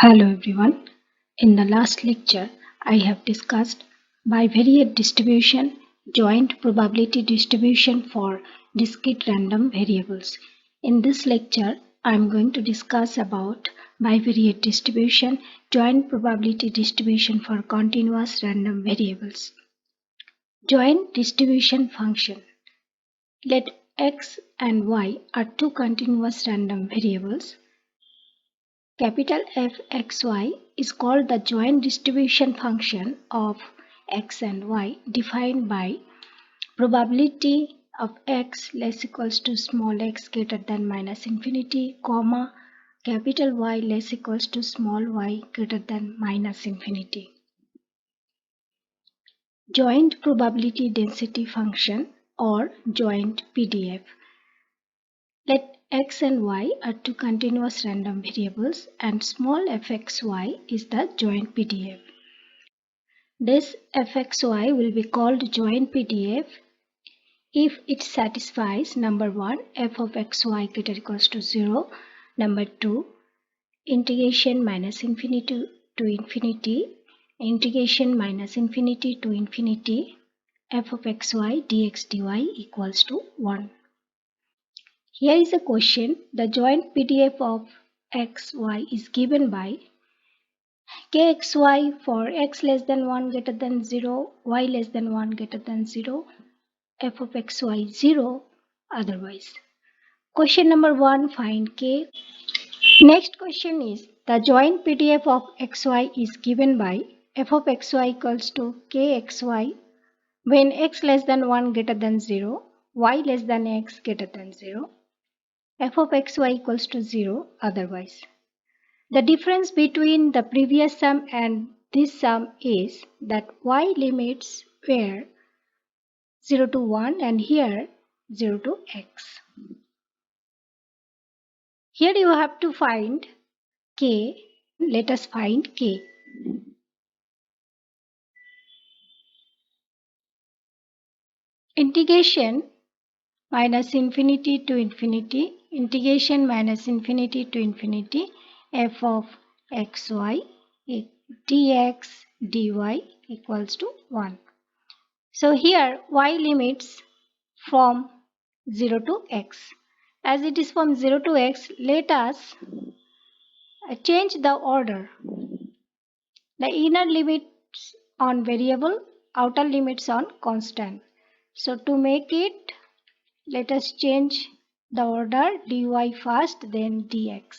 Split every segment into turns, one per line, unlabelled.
Hello everyone. In the last lecture, I have discussed bivariate distribution, joint probability distribution for discrete random variables. In this lecture, I am going to discuss about bivariate distribution, joint probability distribution for continuous random variables. Joint distribution function. Let x and y are two continuous random variables. Capital Fxy is called the joint distribution function of x and y defined by probability of x less equals to small x greater than minus infinity, comma, capital Y less equals to small y greater than minus infinity. Joint probability density function or joint PDF. Let x and y are two continuous random variables and small fxy is the joint PDF. This fxy will be called joint PDF if it satisfies number 1 f of xy greater equals to 0, number 2 integration minus infinity to infinity, integration minus infinity to infinity f of xy dx dy equals to 1. Here is a question. The joint PDF of xy is given by kxy for x less than 1 greater than 0, y less than 1 greater than 0, f of xy 0 otherwise. Question number 1, find k. Next question is the joint PDF of xy is given by f of xy equals to kxy when x less than 1 greater than 0, y less than x greater than 0, f of xy equals to 0 otherwise. The difference between the previous sum and this sum is that y limits were 0 to 1 and here 0 to x. Here you have to find k. Let us find k. Integration minus infinity to infinity, integration minus infinity to infinity, f of xy dx dy equals to 1. So here y limits from 0 to x. As it is from 0 to x, let us change the order. The inner limits on variable, outer limits on constant. So to make it, let us change the order dy first, then dx.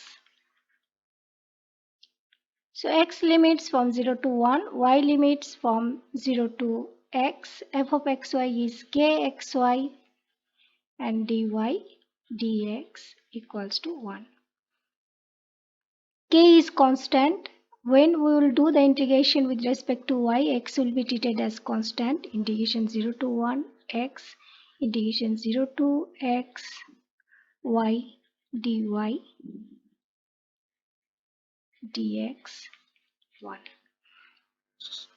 So x limits from 0 to 1, y limits from 0 to x, f of xy is kxy and dy dx equals to 1. K is constant. When we will do the integration with respect to y, x will be treated as constant. Integration 0 to 1 x, integration 0 to x, y dy dx 1.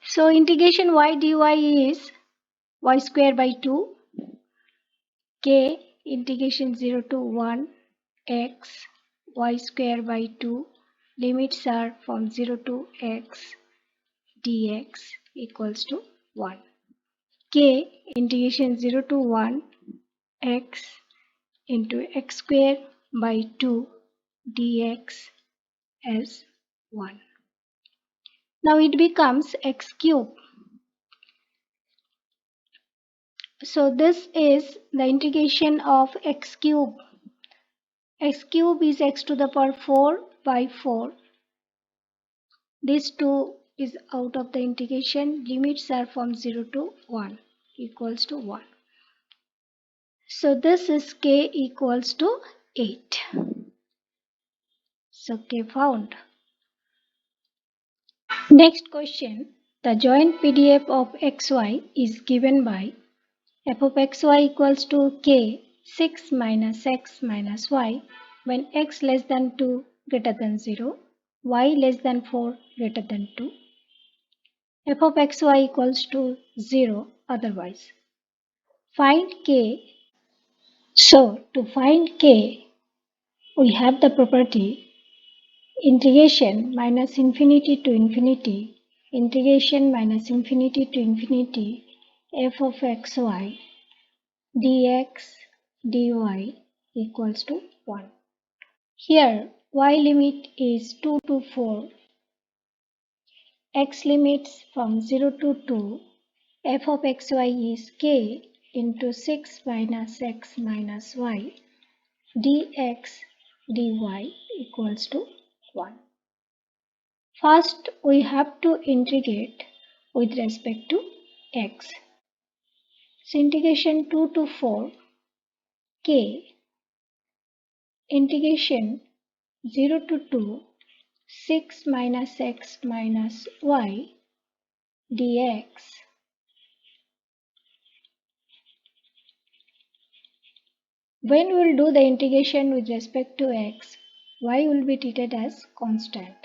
So integration y dy is y square by 2, k integration 0 to 1 x, y square by 2, limits are from 0 to x dx equals to 1. K integration 0 to 1 x into x square by 2 dx as 1. Now it becomes x cube. So this is the integration of x cube. X cube is x to the power 4 by 4. This 2 is out of the integration. Limits are from 0 to 1 equals to 1. So this is k equals to 8. So k found. Next question. The joint PDF of xy is given by f of xy equals to k 6 minus x minus y when x less than 2 greater than 0, y less than 4 greater than 2, f of xy equals to 0 otherwise. Find k. So to find k, we have the property integration minus infinity to infinity, integration minus infinity to infinity f of xy dx dy equals to 1. Here y limit is 2 to 4, x limits from 0 to 2, f of xy is k into 6 minus x minus y dx dy equals to 1. First, we have to integrate with respect to x. So, integration 2 to 4 k, integration 0 to 2, 6 minus x minus y dx. When we will do the integration with respect to x, y will be treated as constant.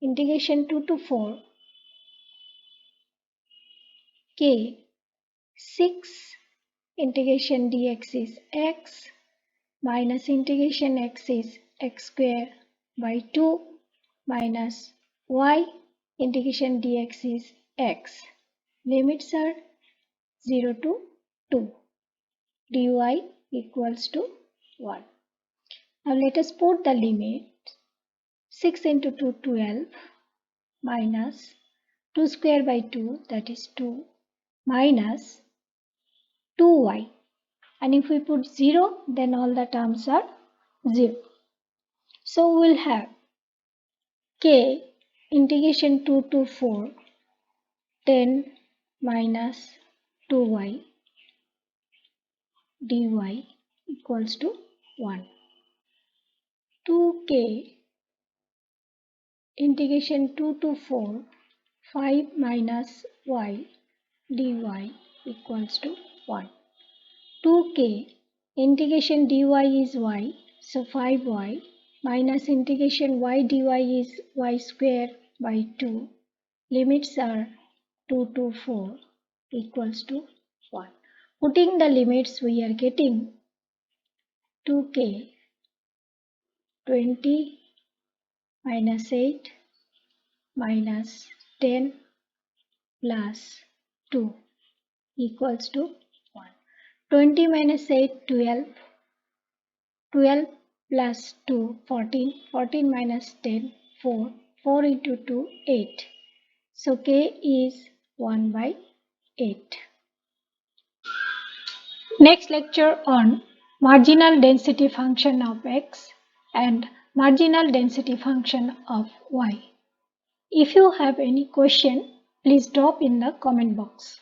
Integration 2 to 4 k, 6 integration dx is x minus integration x is x square by 2 minus y integration dx is x. Limits are 0 to 2. dy equals to 1. Now let us put the limit. 6 into 2, 12 minus 2 square by 2, that is 2, minus 2y. And if we put 0, then all the terms are 0. So we'll have k integration 2 to 4, 10 minus 2y dy equals to 1. 2k integration 2 to 4, 5 minus y dy equals to 1. 2k integration dy is y, so 5y minus integration y dy is y square by 2. Limits are 2 to 4 equals to 1. Putting the limits, we are getting 2k 20 minus 8 minus 10 plus 2 equals to 1. 20 minus 8, 12. 12 plus 2, 14. 14 minus 10, 4. 4 into 2, 8. So k is 1 by 8. Next lecture on marginal density function of x and marginal density function of y. If you have any question, please drop in the comment box.